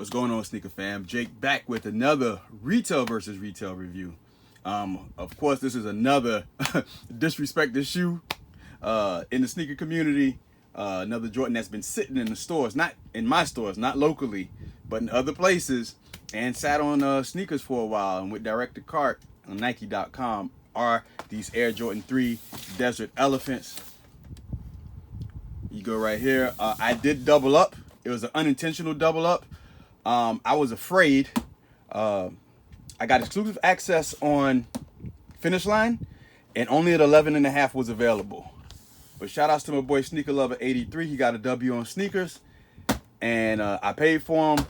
What's going on, sneaker fam? Jake back with another retail versus retail review. Of course, this is another disrespected shoe in the sneaker community. Another Jordan that's been sitting in the stores, not in my stores, not locally, but in other places, and sat on sneakers for a while. And with direct to cart on Nike.com are these Air Jordan 3 Desert Elephants. You go right here. I did double up. It was an unintentional double up. I was afraid. I got exclusive access on Finishline, and only at 11.5 was available. But shout outs to my boy Sneaker Lover 83. He got a W on sneakers, and I paid for him.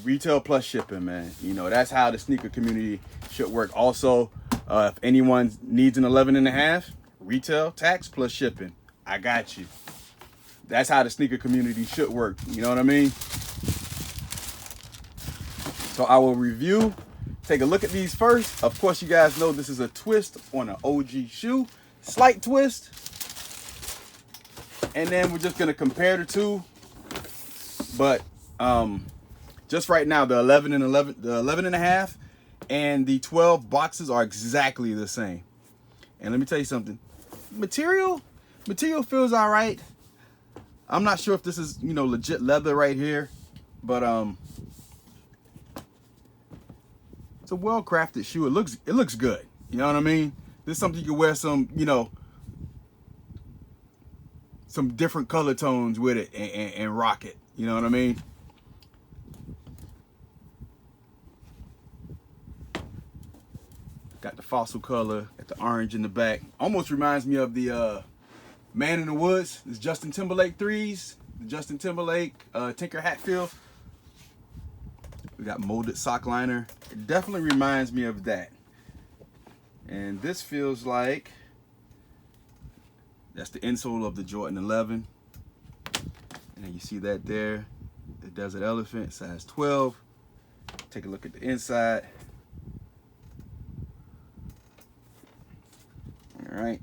Retail plus shipping, man. You know, that's how the sneaker community should work. Also, if anyone needs an 11.5, retail, tax plus shipping. I got you. That's how the sneaker community should work. You know what I mean? So I will review, take a look at these first. Of course, you guys know this is a twist on an OG shoe. Slight twist. And then we're just going to compare the two. But just right now, the 11.5 and the 12 boxes are exactly the same. And let me tell you something. Material feels all right. I'm not sure if this is, you know, legit leather right here, but it's a well-crafted shoe. It looks good. You know what I mean? This is something you can wear some, you know, some different color tones with it and rock it. You know what I mean? Got the fossil color, got the orange in the back. Almost reminds me of the Man in the Woods. This Justin Timberlake 3s. The Justin Timberlake Tinker Hatfield. We got molded sock liner. It definitely reminds me of that. And this feels like that's the insole of the Jordan 11. And you see that there. The Desert Elephant, size 12. Take a look at the inside. All right.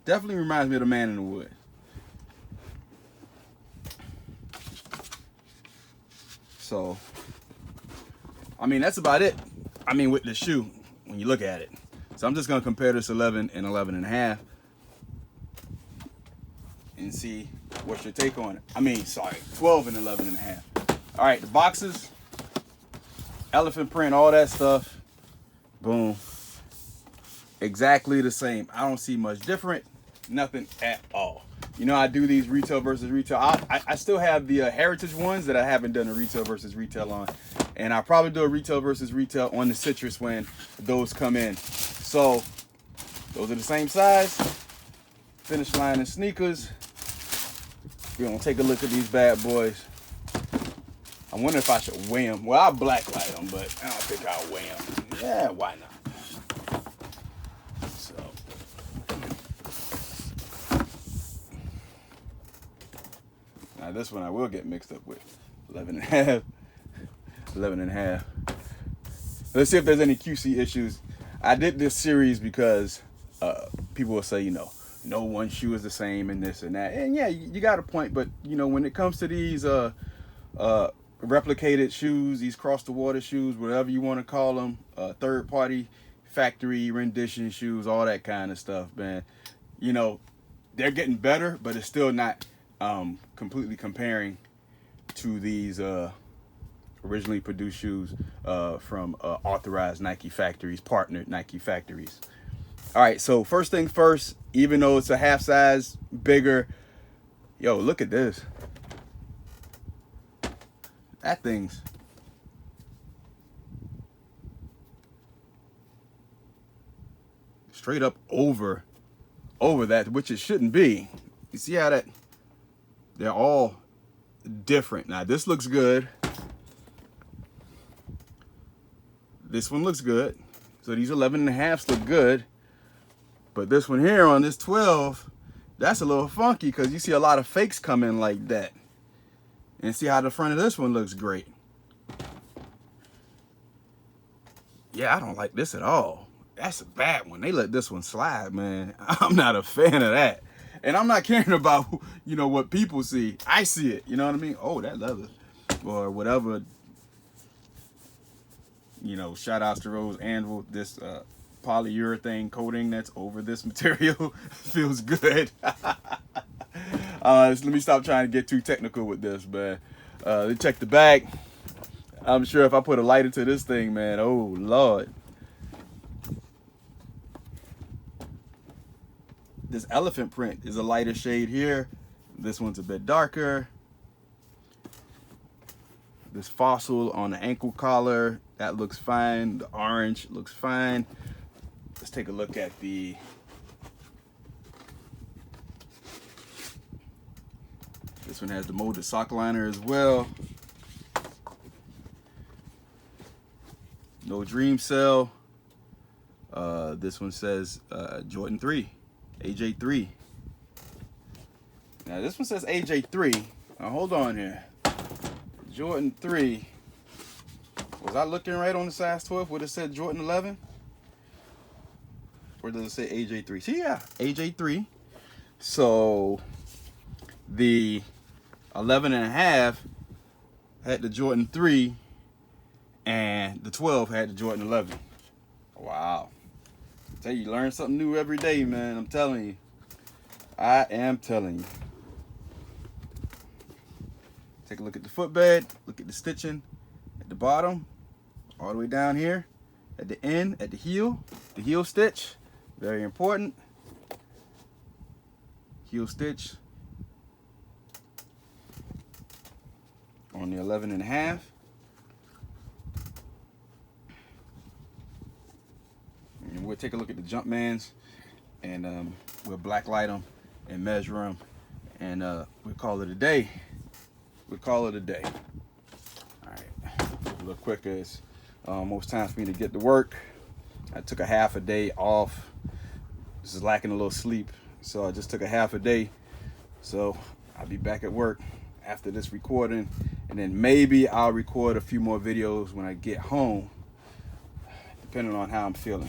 Definitely reminds me of the Man in the Wood. So, I mean, that's about it. I mean, with the shoe, when you look at it. So I'm just going to compare this 11 and 11.5 and see what's your take on it. I mean, sorry, 12 and 11.5. All right, the boxes, elephant print, all that stuff. Boom. Exactly the same. I don't see much different. Nothing at all. You know, I do these retail versus retail. I still have the heritage ones that I haven't done a retail versus retail on. And I'll probably do a retail versus retail on the citrus when those come in. So, those are the same size. Finishline and sneakers. We're going to take a look at these bad boys. I wonder if I should weigh them. Well, I'll blacklight them, but I don't think I'll weigh them. Yeah, why not? So, now this one I will get mixed up with 11.5. 11.5. Let's see if there's any QC issues. I did this series because people will say, you know, no one shoe is the same and this and that. And yeah, you got a point. But, you know, when it comes to these replicated shoes, these cross the water shoes, whatever you want to call them, third party factory rendition shoes, all that kind of stuff, man. You know, they're getting better, but it's still not completely comparing to these originally produced shoes from authorized Nike factories, partnered Nike factories. All right, so first thing first, even though it's a half size bigger, yo, look at this. That thing's straight up over that, which it shouldn't be. You see how that, they're all different. Now this looks good. This one looks good. So these 11.5s look good. But this one here on this 12, that's a little funky because you see a lot of fakes come in like that. And see how the front of this one looks great. Yeah, I don't like this at all. That's a bad one. They let this one slide, man. I'm not a fan of that. And I'm not caring about, you know, what people see. I see it. You know what I mean? Oh, that leather. Or whatever You know, shout outs to Rose Anvil. This polyurethane coating that's over this material feels good. Let me stop trying to get too technical with this, man. Let's check the back. I'm sure if I put a light into this thing, man, oh Lord. This elephant print is a lighter shade here. This one's a bit darker. This fossil on the ankle collar, that looks fine. The orange looks fine. Let's take a look at the this one has the molded sock liner as well. No dream cell. This one says Jordan 3, AJ3. Now this one says AJ3. Now hold on here. Jordan 3. Was I looking right on the size 12? Would it said Jordan 11? Or does it say AJ3? See, yeah, AJ3. So the 11.5 had the Jordan 3, and the 12 had the Jordan 11. Wow. I tell you, you learn something new every day, man. I'm telling you. I am telling you. Take a look at the footbed. Look at the stitching at the bottom, all the way down here, at the end, at the heel stitch. Very important. Heel stitch on the 11.5. And we'll take a look at the Jumpmans, and we'll blacklight them and measure them, and we'll call it a day. We'll call it a day. All right, a little quicker. It's almost time for me to get to work. I took a half a day off. This is lacking a little sleep, so I just took a half a day. So I'll be back at work after this recording, and then maybe I'll record a few more videos when I get home, depending on how I'm feeling.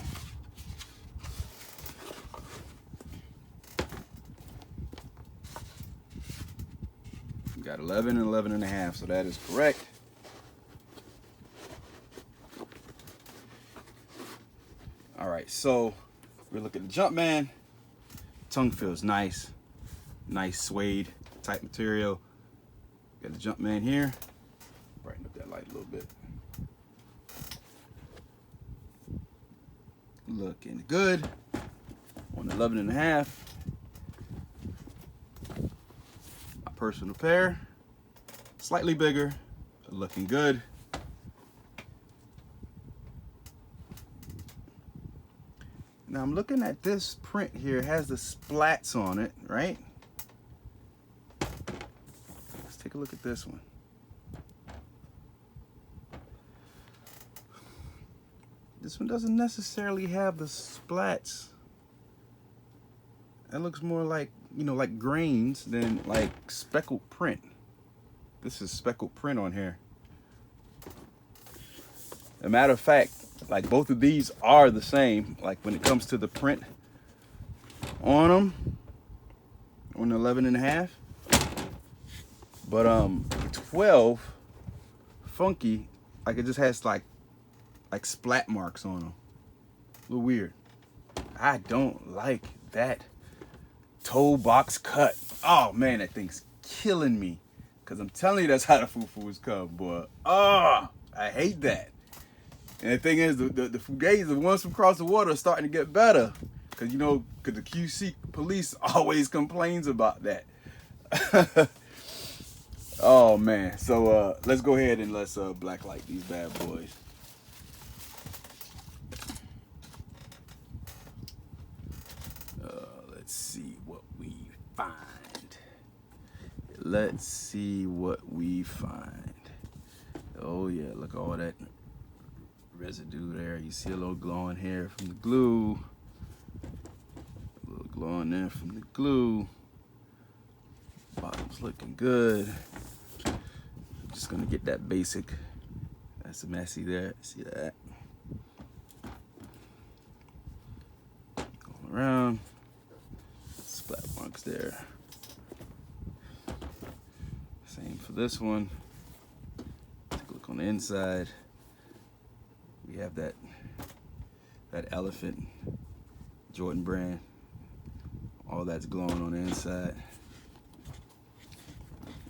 Got 11 and 11.5, so that is correct. All right, so we look at the Jumpman. Tongue feels nice, nice suede type material. Got the Jumpman here. Brighten up that light a little bit. Looking good on 11.5. Personal pair, slightly bigger, looking good. Now I'm looking at this print here, it has the splats on it, right? Let's take a look at this one. This one doesn't necessarily have the splats. That looks more like, you know, like grains than like speckled print. This is speckled print on here. As a matter of fact, like both of these are the same, like when it comes to the print on them, on the 11.5. But 12, funky, like it just has like splat marks on them. A little weird. I don't like that toe box cut. Oh man, that thing's killing me. Cause I'm telling you, that's how the foo-foos come, boy. Oh, I hate that. And the thing is, the Fugazis, the ones from across the water, are starting to get better. Cause you know, cause the QC police always complains about that. Oh man, so let's go ahead and let's blacklight these bad boys. Let's see what we find. Let's see what we find. Oh yeah, look at all that residue there. You see a little glowing here from the glue. A little glowing there from the glue. Bottom's looking good. I'm just gonna get that basic. That's messy there. See that? Going around. Splat marks there. Same for this one. Take a look on the inside. We have that elephant Jordan brand. All that's glowing on the inside.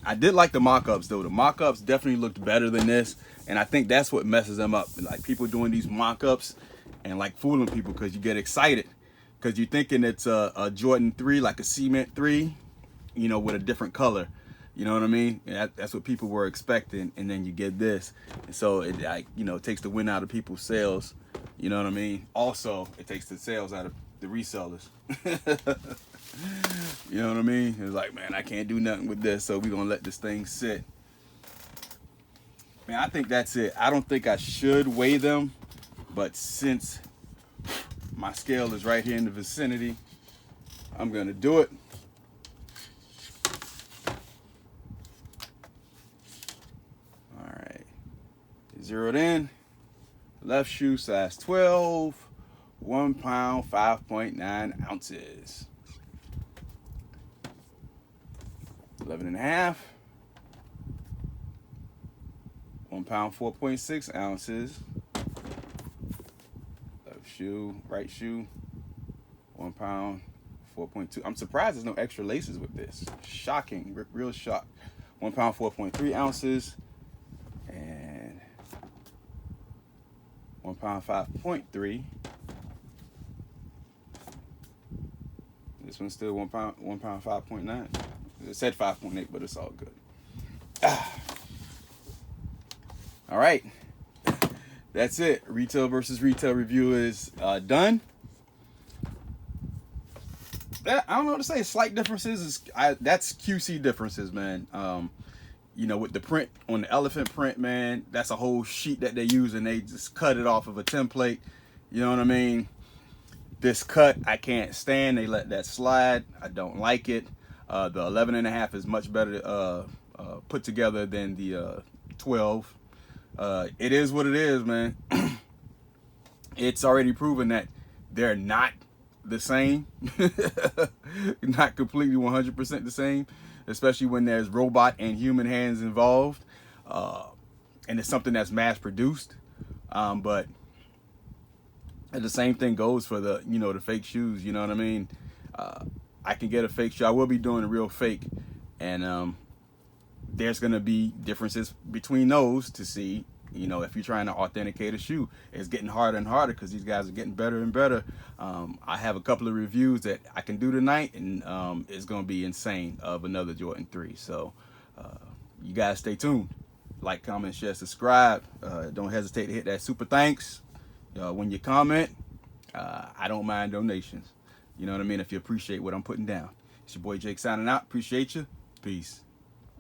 I did like the mock-ups though. The mock-ups definitely looked better than this, and I think that's what messes them up. Like people doing these mock-ups and like fooling people because you get excited because you're thinking it's a Jordan 3, like a cement 3, you know, with a different color. You know what I mean? That's what people were expecting, and then you get this, and so it, like, you know, it takes the wind out of people's sales. You know what I mean? Also, it takes the sales out of the resellers. You know what I mean? It's like, man, I can't do nothing with this, so we're gonna let this thing sit. Man, I think that's it. I don't think I should weigh them, but since my scale is right here in the vicinity, I'm gonna do it. All right, zeroed in. Left shoe, size 12, 1 pound, 5.9 ounces. 11.5, 1 pound, 4.6 ounces. Left shoe, right shoe, 1 pound, 4.2. I'm surprised there's no extra laces with this. Shocking, real shock. 1 pound, 4.3 ounces. And 1 pound, 5.3. This one's still 1 pound, 5.9. It said 5.8, but it's all good. All right, that's it. Retail versus retail review is done. I don't know what to say. Slight differences that's QC differences, man. You know, with the print on the elephant print, man, that's a whole sheet that they use and they just cut it off of a template. You know what I mean? This cut I can't stand. They let that slide. I don't like it. The 11.5 is much better put together than the 12. It is what it is, man. It's already proven that they're not the same. Not completely 100% the same, especially when there's robot and human hands involved, and it's something that's mass produced. But the same thing goes for the, you know, the fake shoes. You know what I mean? I can get a fake shoe. I will be doing a real fake, and there's gonna be differences between those to see, you know, if you're trying to authenticate a shoe. It's getting harder and harder because these guys are getting better and better. I have a couple of reviews that I can do tonight, and it's gonna be insane of another Jordan 3. So you guys stay tuned. Like, comment, share, subscribe. Don't hesitate to hit that super thanks when you comment. I don't mind donations. You know what I mean? If you appreciate what I'm putting down. It's your boy Jake signing out. Appreciate you. Peace.